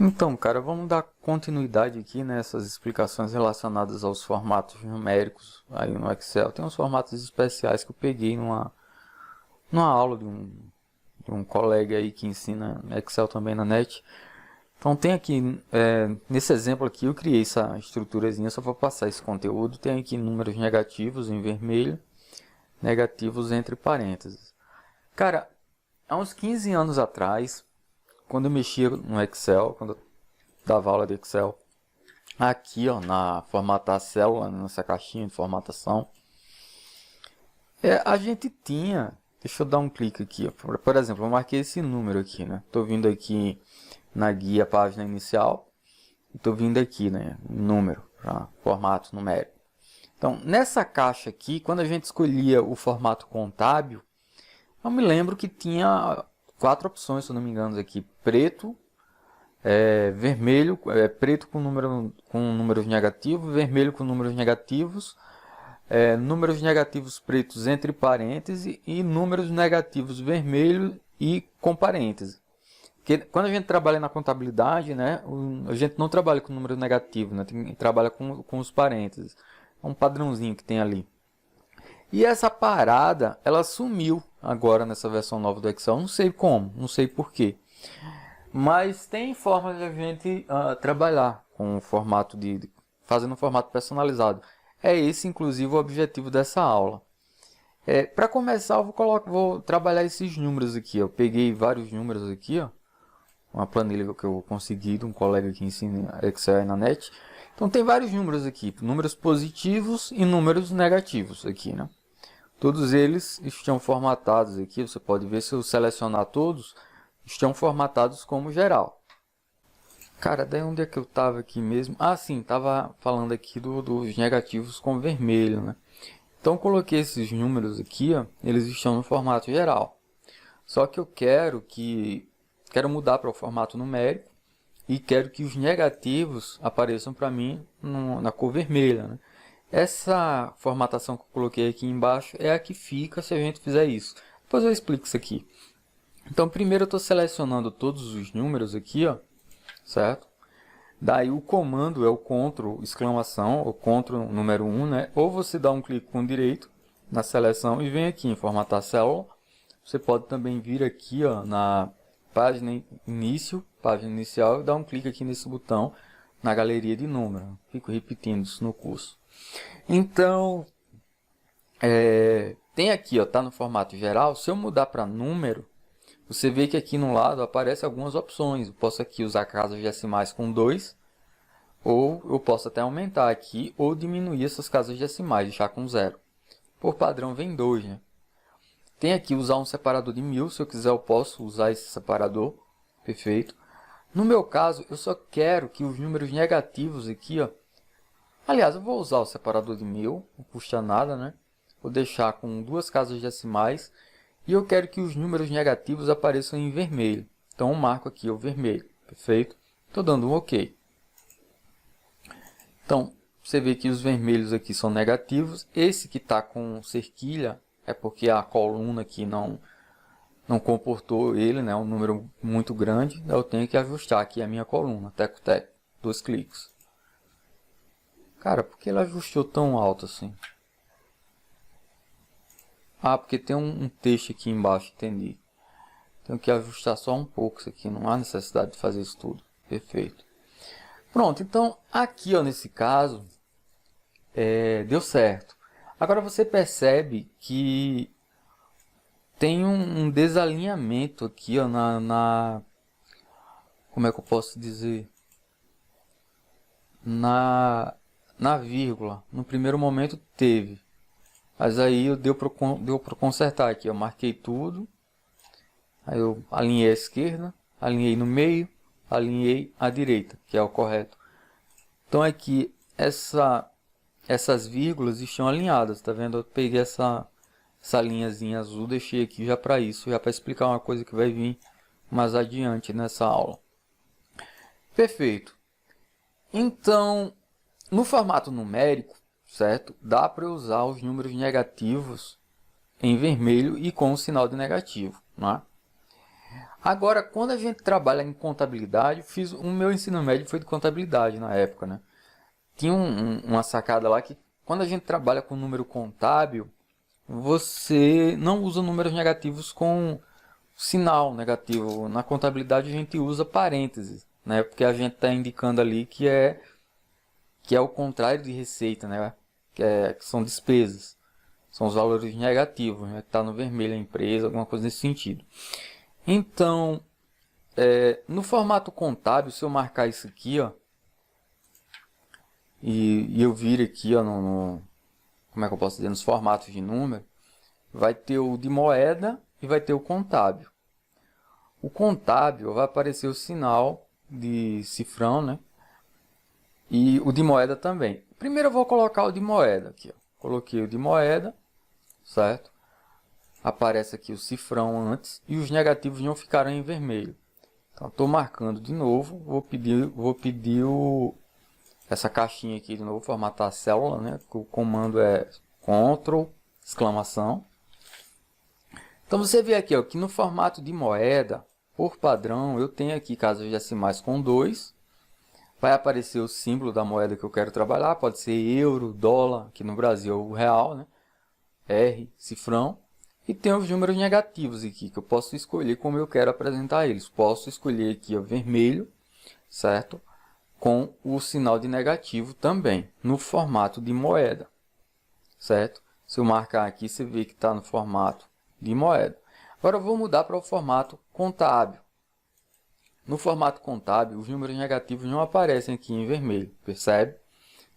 Então, cara, vamos dar continuidade aqui nessas explicações relacionadas aos formatos numéricos aí no Excel. Tem uns formatos especiais que eu peguei numa aula de um colega aí que ensina Excel também na net. Então tem aqui, nesse exemplo aqui, eu criei essa estruturazinha só para passar esse conteúdo. Tem aqui números negativos em vermelho, negativos entre parênteses. Cara, há uns 15 anos atrás, quando eu mexia no Excel, quando eu dava aula de Excel, aqui ó, na formatar a célula, nessa caixinha de formatação, a gente tinha, deixa eu dar um clique aqui, ó, por exemplo, eu marquei esse número aqui, né? Estou vindo aqui na guia página inicial, estou vindo aqui, né, número, para formato numérico. Então, nessa caixa aqui, quando a gente escolhia o formato contábil, eu me lembro que tinha 4 opções, se eu não me engano, aqui: preto, vermelho, preto com números negativos, vermelho com números negativos, números negativos pretos entre parênteses e números negativos vermelhos e com parênteses. Porque quando a gente trabalha na contabilidade, né, a gente não trabalha com número negativo, né, trabalha com os parênteses. É um padrãozinho que tem ali. E essa parada, ela sumiu agora nessa versão nova do Excel. Não sei como, não sei porquê. Mas tem formas de a gente trabalhar com o formato fazendo um formato personalizado. É esse, inclusive, o objetivo dessa aula. Para começar, eu vou trabalhar esses números aqui. Eu peguei vários números aqui, ó. Uma planilha que eu consegui de um colega que ensina Excel aí na net. Então tem vários números aqui, números positivos e números negativos aqui, né? Todos eles estão formatados aqui, você pode ver, se eu selecionar todos, estão formatados como geral. Cara, daí onde é que eu estava aqui mesmo? Ah, sim, estava falando aqui dos negativos com vermelho, né? Então coloquei esses números aqui, ó, eles estão no formato geral. Só que eu quero mudar para o formato numérico e quero que os negativos apareçam para mim na cor vermelha, né? Essa formatação que eu coloquei aqui embaixo é a que fica se a gente fizer isso. Depois eu explico isso aqui. Então, primeiro eu estou selecionando todos os números aqui, ó, certo? Daí o comando é o CTRL, exclamação, o CTRL número 1, né? Ou você dá um clique com direito na seleção e vem aqui em formatar célula. Você pode também vir aqui, ó, na página inicial, e dar um clique aqui nesse botão na galeria de número. Fico repetindo isso no curso. Então, tem aqui, ó, tá no formato geral. Se eu mudar para número, você vê que aqui no lado aparecem algumas opções. Eu posso aqui usar casas decimais com 2, ou eu posso até aumentar aqui ou diminuir essas casas decimais, deixar com 0. Por padrão vem 2, né? Tem aqui usar um separador de 1000, se eu quiser eu posso usar esse separador, perfeito. No meu caso, eu só quero que os números negativos aqui, ó, aliás, eu vou usar o separador de 1000, não custa nada, né? Vou deixar com 2 casas decimais e eu quero que os números negativos apareçam em vermelho. Então eu marco aqui o vermelho, perfeito? Estou dando um OK. Então, você vê que os vermelhos aqui são negativos. Esse que está com cerquilha é porque a coluna aqui não comportou ele, né? Um número muito grande. Eu tenho que ajustar aqui a minha coluna, teco-teco, 2 cliques. Cara, por que ele ajustou tão alto assim? Ah, porque tem um texto aqui embaixo, entendi. Tenho que ajustar só um pouco isso aqui, não há necessidade de fazer isso tudo. Perfeito. Pronto, então aqui, ó, nesse caso, deu certo. Agora você percebe que tem um desalinhamento aqui, ó, como é que eu posso dizer? Na vírgula. No primeiro momento teve, mas aí deu para consertar aqui. Eu marquei tudo, aí eu alinhei à esquerda, alinhei no meio, alinhei à direita, que é o correto. Então aqui essas vírgulas estão alinhadas, tá vendo? Eu peguei essa linhazinha azul, deixei aqui já para isso, já para explicar uma coisa que vai vir mais adiante nessa aula. Perfeito. Então, no formato numérico, certo? Dá para usar os números negativos em vermelho e com o sinal de negativo, né? Agora, quando a gente trabalha em contabilidade, o meu ensino médio foi de contabilidade na época, né? Tinha uma sacada lá que quando a gente trabalha com número contábil, você não usa números negativos com sinal negativo. Na contabilidade a gente usa parênteses, né? Porque a gente está indicando ali que é o contrário de receita, né? Que são despesas. São os valores negativos, né? Que está no vermelho a empresa, alguma coisa nesse sentido. Então, no formato contábil, se eu marcar isso aqui, ó, e eu vir aqui, ó, como é que eu posso dizer, nos formatos de número, vai ter o de moeda e vai ter o contábil. O contábil vai aparecer o sinal de cifrão, né? E o de moeda também. Primeiro eu vou colocar o de moeda aqui, ó. Coloquei o de moeda, certo? Aparece aqui o cifrão antes e os negativos não ficaram em vermelho. Então estou marcando de novo, vou pedir essa caixinha aqui de novo, formatar a célula, né? O comando é Ctrl, exclamação. Então você vê aqui, ó, que no formato de moeda, por padrão, eu tenho aqui casas decimais com 2. Vai aparecer o símbolo da moeda que eu quero trabalhar, pode ser euro, dólar, aqui no Brasil o real, né? R, cifrão. E tem os números negativos aqui, que eu posso escolher como eu quero apresentar eles. Posso escolher aqui o vermelho, certo? Com o sinal de negativo também, no formato de moeda, certo? Se eu marcar aqui, você vê que está no formato de moeda. Agora eu vou mudar para o formato contábil. No formato contábil, os números negativos não aparecem aqui em vermelho, percebe?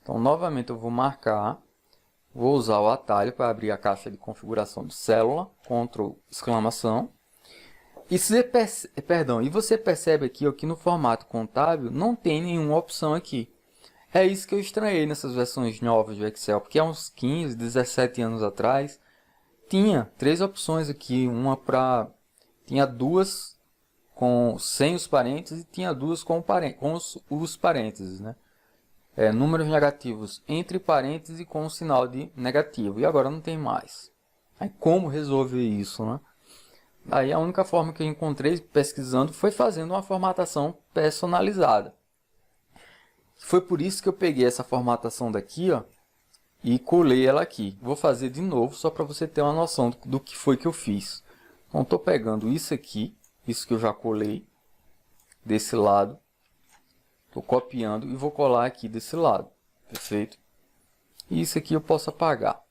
Então, novamente eu vou marcar, vou usar o atalho para abrir a caixa de configuração de célula, Ctrl, exclamação. E você percebe aqui ó, que no formato contábil não tem nenhuma opção aqui. É isso que eu estranhei nessas versões novas do Excel, porque há uns 15, 17 anos atrás, tinha 3 opções aqui, tinha duas sem os parênteses e tinha duas com os parênteses, né? Números negativos entre parênteses e com o sinal de negativo. E agora não tem mais. Aí como resolver isso, né? Aí a única forma que eu encontrei pesquisando foi fazendo uma formatação personalizada. Foi por isso que eu peguei essa formatação daqui, ó, e colei ela aqui. Vou fazer de novo só para você ter uma noção do que foi que eu fiz. Então estou pegando isso aqui, isso que eu já colei desse lado. Estou copiando e vou colar aqui desse lado. Perfeito? E isso aqui eu posso apagar.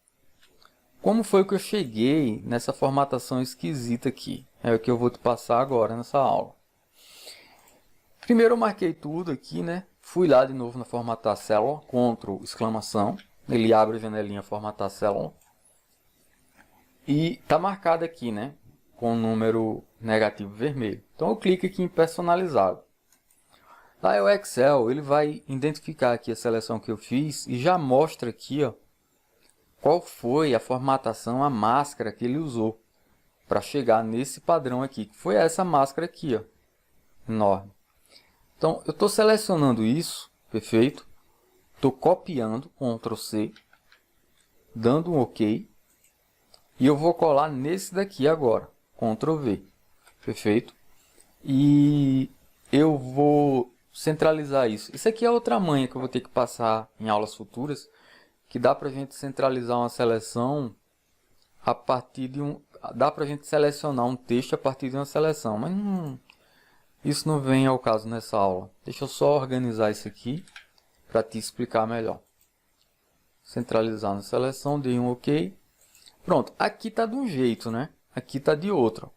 Como foi que eu cheguei nessa formatação esquisita aqui? É o que eu vou te passar agora nessa aula. Primeiro eu marquei tudo aqui, né? Fui lá de novo na formatar célula, Ctrl, exclamação. Ele abre a janelinha formatar célula. E tá marcado aqui, né? Com o número negativo vermelho. Então eu clico aqui em personalizado. Lá o Excel, ele vai identificar aqui a seleção que eu fiz e já mostra aqui, ó, qual foi a formatação, a máscara que ele usou para chegar nesse padrão aqui, que foi essa máscara aqui, ó, enorme. Então, eu estou selecionando isso, perfeito. Estou copiando, Ctrl C, dando um OK. E eu vou colar nesse daqui agora, Ctrl V, perfeito. E eu vou centralizar isso. Isso aqui é outra manha que eu vou ter que passar em aulas futuras, que dá para a gente centralizar uma seleção a partir de dá para a gente selecionar um texto a partir de uma seleção, mas isso não vem ao caso nessa aula. Deixa eu só organizar isso aqui para te explicar melhor. Centralizar na seleção, dei um OK. Pronto, aqui está de um jeito, né? Aqui está de outro.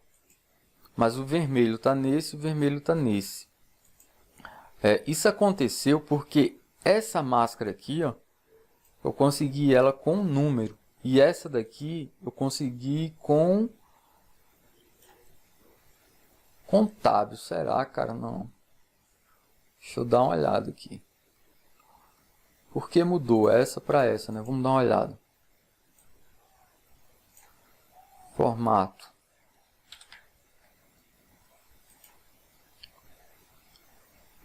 Mas o vermelho está nesse, o vermelho está nesse. Isso aconteceu porque essa máscara aqui, ó, eu consegui ela com um número. E essa daqui eu consegui com contábil. Será, cara? Não. Deixa eu dar uma olhada aqui. Por que mudou essa para essa, né? Vamos dar uma olhada. Formato.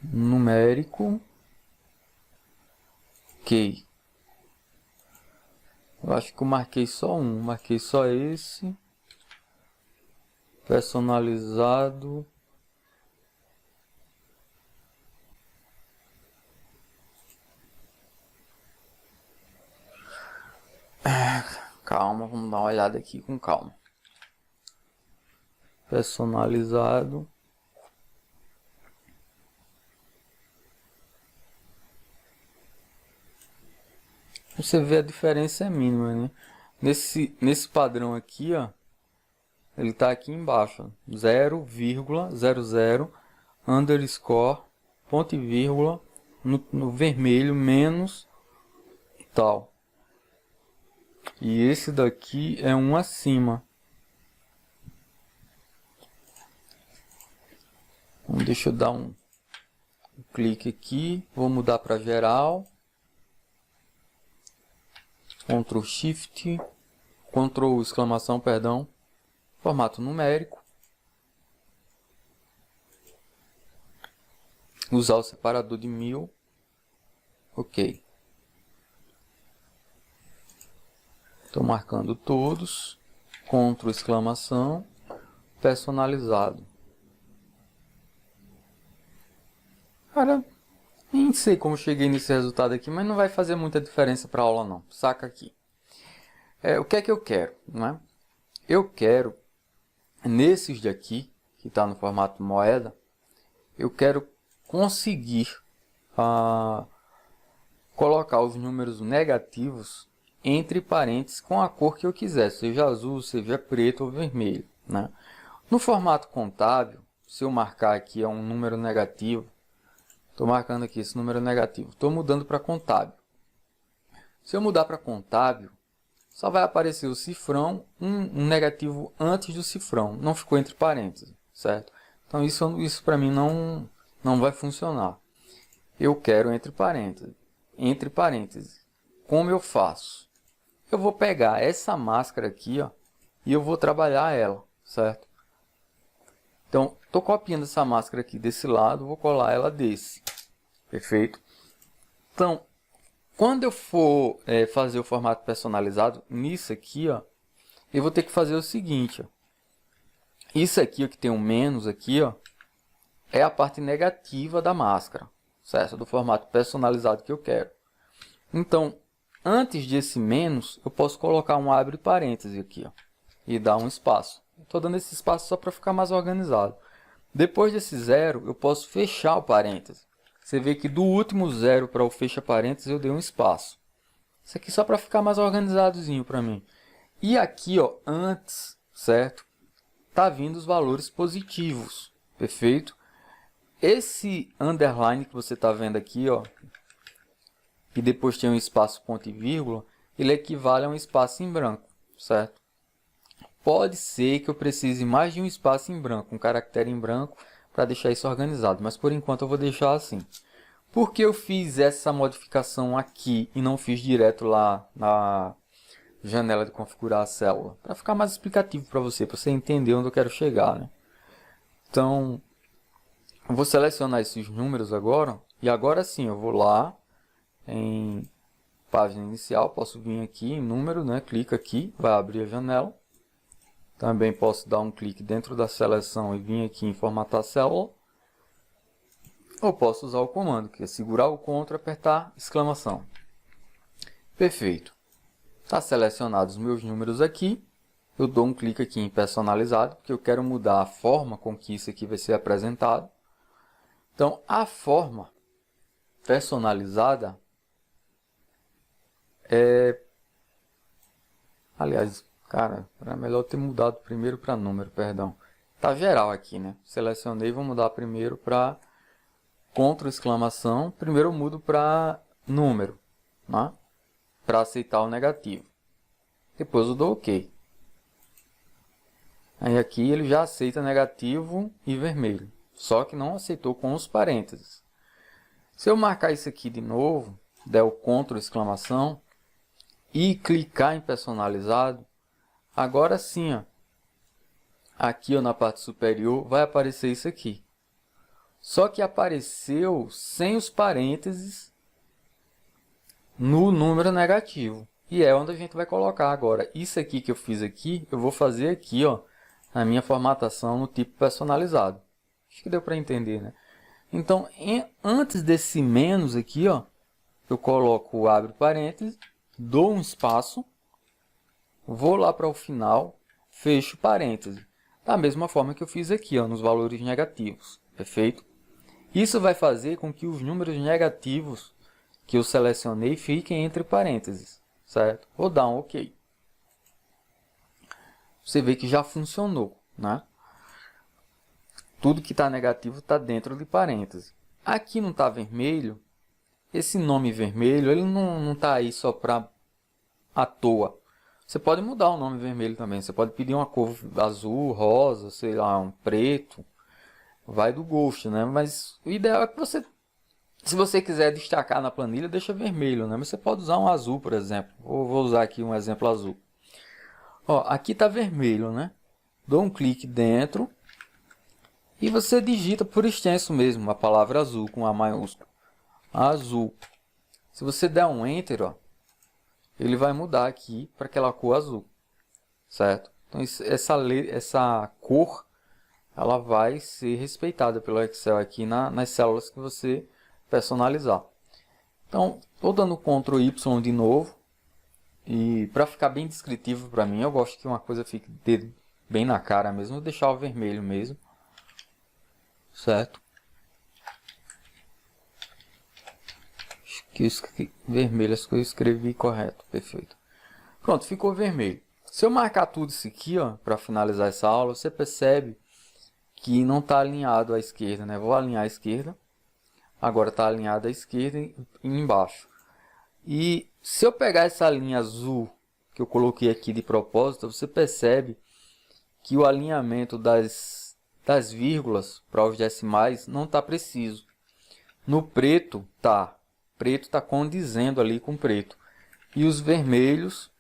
Numérico. Ok. Eu acho que eu marquei só um. Marquei só esse. Personalizado. Calma, vamos dar uma olhada aqui com calma. Personalizado. Você vê a diferença é mínima, né? Nesse padrão aqui, ó, ele tá aqui embaixo, 0,00 underscore ponto e vírgula no vermelho menos tal. E esse daqui é um acima. Então, deixa eu dar um clique aqui, vou mudar para geral. Ctrl Shift, Ctrl exclamação, perdão, formato numérico. Usar o separador de 1000. Ok. Estou marcando todos. Ctrl exclamação, personalizado. Cara, nem sei como cheguei nesse resultado aqui, mas não vai fazer muita diferença para a aula não. Saca aqui. O que é que eu quero, né? Eu quero, nesses daqui, que está no formato moeda, eu quero conseguir colocar os números negativos entre parênteses com a cor que eu quiser, seja azul, seja preto ou vermelho, né? No formato contábil, se eu marcar aqui um número negativo, estou marcando aqui esse número negativo, estou mudando para contábil. Se eu mudar para contábil, só vai aparecer o cifrão, um negativo antes do cifrão, não ficou entre parênteses, certo? Então isso para mim não vai funcionar. Eu quero entre parênteses. Entre parênteses, como eu faço? Eu vou pegar essa máscara aqui, ó, e eu vou trabalhar ela, certo? Então, estou copiando essa máscara aqui desse lado, vou colar ela desse. Perfeito? Então, quando eu for fazer o formato personalizado, nisso aqui, ó, eu vou ter que fazer o seguinte, ó. Isso aqui, ó, que tem um menos aqui, ó, é a parte negativa da máscara, certo? Do formato personalizado que eu quero. Então, antes desse menos, eu posso colocar um abre parêntese aqui, ó, e dar um espaço. Estou dando esse espaço só para ficar mais organizado. Depois desse zero, eu posso fechar o parêntese. Você vê que do último zero para o fecha parênteses eu dei um espaço. Isso aqui só para ficar mais organizadozinho para mim. E aqui, ó, antes, certo? Tá vindo os valores positivos, perfeito? Esse underline que você está vendo aqui, ó, e depois tem um espaço ponto e vírgula, ele equivale a um espaço em branco, certo? Pode ser que eu precise mais de um espaço em branco, um caractere em branco, para deixar isso organizado, mas por enquanto eu vou deixar assim. Por que eu fiz essa modificação aqui e não fiz direto lá na janela de configurar a célula? Para ficar mais explicativo para você entender onde eu quero chegar, né? Então, eu vou selecionar esses números agora, e agora sim eu vou lá em página inicial, posso vir aqui em número, né? Clica aqui, vai abrir a janela. Também posso dar um clique dentro da seleção e vir aqui em formatar a célula. Ou posso usar o comando, que é segurar o CTRL e apertar exclamação. Perfeito. Está selecionados os meus números aqui. Eu dou um clique aqui em personalizado, porque eu quero mudar a forma com que isso aqui vai ser apresentado. Então, a forma personalizada aliás, cara, era melhor ter mudado primeiro para número, perdão. Tá geral aqui, né? Selecionei, vou mudar primeiro para Ctrl exclamação. Primeiro eu mudo para número, né? Para aceitar o negativo. Depois eu dou OK. Aí aqui ele já aceita negativo e vermelho. Só que não aceitou com os parênteses. Se eu marcar isso aqui de novo, der o Ctrl exclamação e clicar em personalizado, agora sim, ó, aqui ó, na parte superior vai aparecer isso aqui. Só que apareceu sem os parênteses no número negativo. E é onde a gente vai colocar agora. Isso aqui que eu fiz aqui, eu vou fazer aqui, ó, na minha formatação no tipo personalizado. Acho que deu para entender, né? Então, antes desse menos aqui, ó, eu coloco o abre parênteses, dou um espaço, vou lá para o final, fecho parêntese. Da mesma forma que eu fiz aqui, ó, nos valores negativos. Perfeito? Isso vai fazer com que os números negativos que eu selecionei fiquem entre parênteses. Certo? Vou dar um OK. Você vê que já funcionou, né? Tudo que está negativo está dentro de parênteses. Aqui não está vermelho. Esse nome vermelho, ele não está aí só para à toa. Você pode mudar o nome vermelho também. Você pode pedir uma cor azul, rosa, sei lá, um preto. Vai do gosto, né? Mas o ideal é que você, se você quiser destacar na planilha, deixa vermelho, né? Mas você pode usar um azul, por exemplo. Vou usar aqui um exemplo azul. Ó, aqui está vermelho, né? Dou um clique dentro e você digita por extenso mesmo a palavra azul com A maiúsculo. Azul. Se você der um Enter, ó, ele vai mudar aqui para aquela cor azul, certo? Então essa cor, ela vai ser respeitada pelo Excel aqui nas células que você personalizar. Então, estou dando Ctrl Y de novo. E para ficar bem descritivo para mim, eu gosto que uma coisa fique bem na cara mesmo. Vou deixar o vermelho mesmo. Certo? Vermelho, acho que eu escrevi correto. Perfeito. Pronto, ficou vermelho. Se eu marcar tudo isso aqui, ó, para finalizar essa aula, você percebe que não está alinhado à esquerda, né? Vou alinhar à esquerda. Agora está alinhado à esquerda e embaixo. E se eu pegar essa linha azul que eu coloquei aqui de propósito, você percebe que o alinhamento das vírgulas para os decimais não está preciso. No preto tá. Preto está condizendo ali com preto. E os vermelhos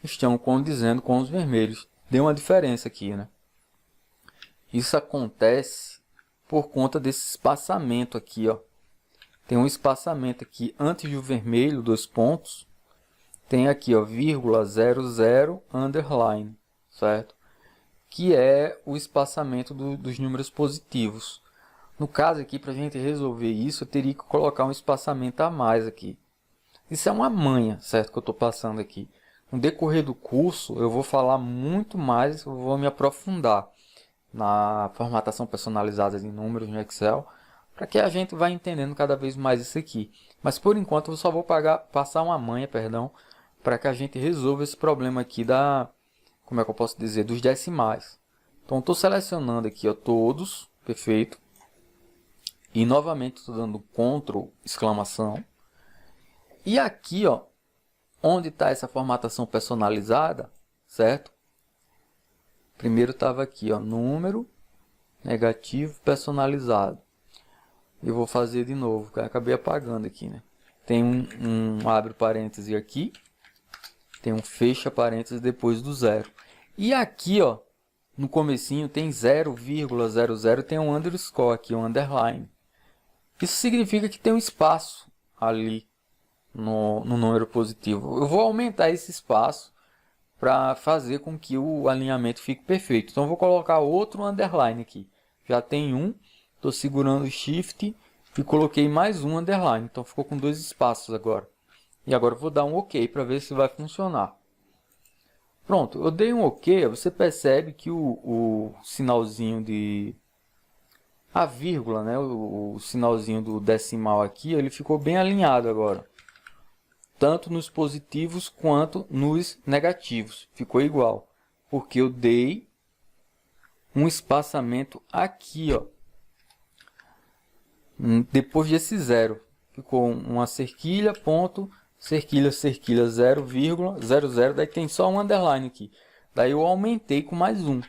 estão condizendo com os vermelhos. Deu uma diferença aqui, né? Isso acontece por conta desse espaçamento aqui, ó. Tem um espaçamento aqui antes do vermelho, 2 pontos. Tem aqui, ó, vírgula 00 underline, certo? Que é o espaçamento dos números positivos. No caso aqui, para a gente resolver isso, eu teria que colocar um espaçamento a mais aqui. Isso é uma manha, certo? Que eu estou passando aqui. No decorrer do curso, eu vou falar muito mais, eu vou me aprofundar na formatação personalizada de números no Excel, para que a gente vá entendendo cada vez mais isso aqui. Mas por enquanto eu só vou passar uma manha, para que a gente resolva esse problema aqui como é que eu posso dizer, dos decimais. Então estou selecionando aqui, ó, todos, perfeito. E novamente estou dando Ctrl, exclamação. E aqui, ó, onde está essa formatação personalizada, certo? Primeiro estava aqui, ó, número, negativo, personalizado. Eu vou fazer de novo, que eu acabei apagando aqui, né? Tem um abre parêntese aqui, tem um fecha parêntese depois do zero. E aqui, ó, no comecinho tem 0,00, tem um underscore aqui, um underline. Isso significa que tem um espaço ali no número positivo. Eu vou aumentar esse espaço para fazer com que o alinhamento fique perfeito. Então, eu vou colocar outro underline aqui. Já tem um. Estou segurando o Shift e coloquei mais um underline. Então, ficou com 2 espaços agora. E agora eu vou dar um OK para ver se vai funcionar. Pronto, eu dei um OK. Você percebe que o sinalzinho de... a vírgula, né? O sinalzinho do decimal aqui, ele ficou bem alinhado agora. Tanto nos positivos quanto nos negativos. Ficou igual. Porque eu dei um espaçamento aqui, ó. Depois desse zero. Ficou uma cerquilha, ponto, cerquilha, cerquilha, 0,00. Daí tem só um underline aqui. Daí eu aumentei com mais um.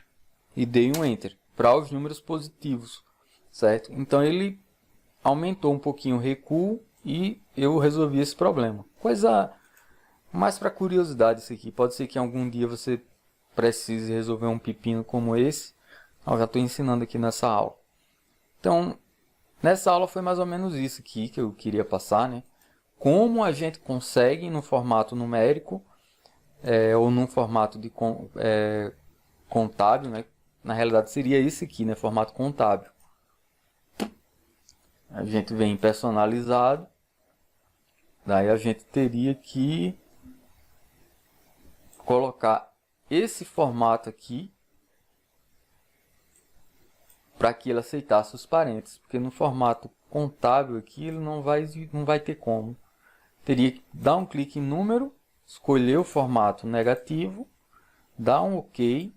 E dei um Enter. Para os números positivos. Certo? Então ele aumentou um pouquinho o recuo. E eu resolvi esse problema. Coisa mais para curiosidade isso aqui. Pode ser que algum dia você precise resolver um pepino como esse. Eu já estou ensinando aqui nessa aula. Então, nessa aula foi mais ou menos isso aqui que eu queria passar, né? Como a gente consegue no formato numérico ou num formato de contábil, né? Na realidade seria esse aqui, né? Formato contábil. A gente vem personalizado. Daí a gente teria que colocar esse formato aqui para que ele aceitasse os parênteses, porque no formato contábil aqui ele não vai ter como. Teria que dar um clique em número, escolher o formato negativo, dar um OK,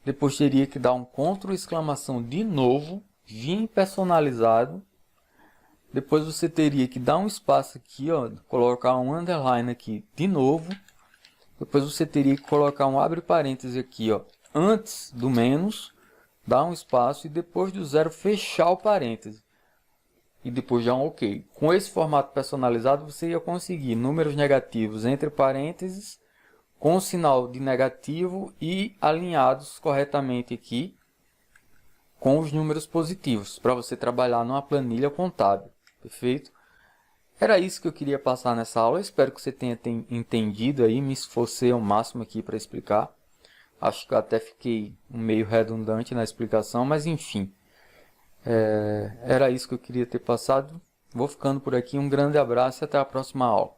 depois teria que dar um Ctrl exclamação de novo, vir em personalizado, depois você teria que dar um espaço aqui, ó, colocar um underline aqui de novo, depois você teria que colocar um abre parênteses aqui, ó, antes do menos, dar um espaço e depois do zero fechar o parêntese. E depois já um OK. Com esse formato personalizado você ia conseguir números negativos entre parênteses, com sinal de negativo e alinhados corretamente aqui com os números positivos, para você trabalhar numa planilha contábil. Perfeito? Era isso que eu queria passar nessa aula. Eu espero que você tenha entendido aí, me esforcei ao máximo aqui para explicar. Acho que eu até fiquei meio redundante na explicação, mas enfim. Era isso que eu queria ter passado. Vou ficando por aqui. Um grande abraço e até a próxima aula.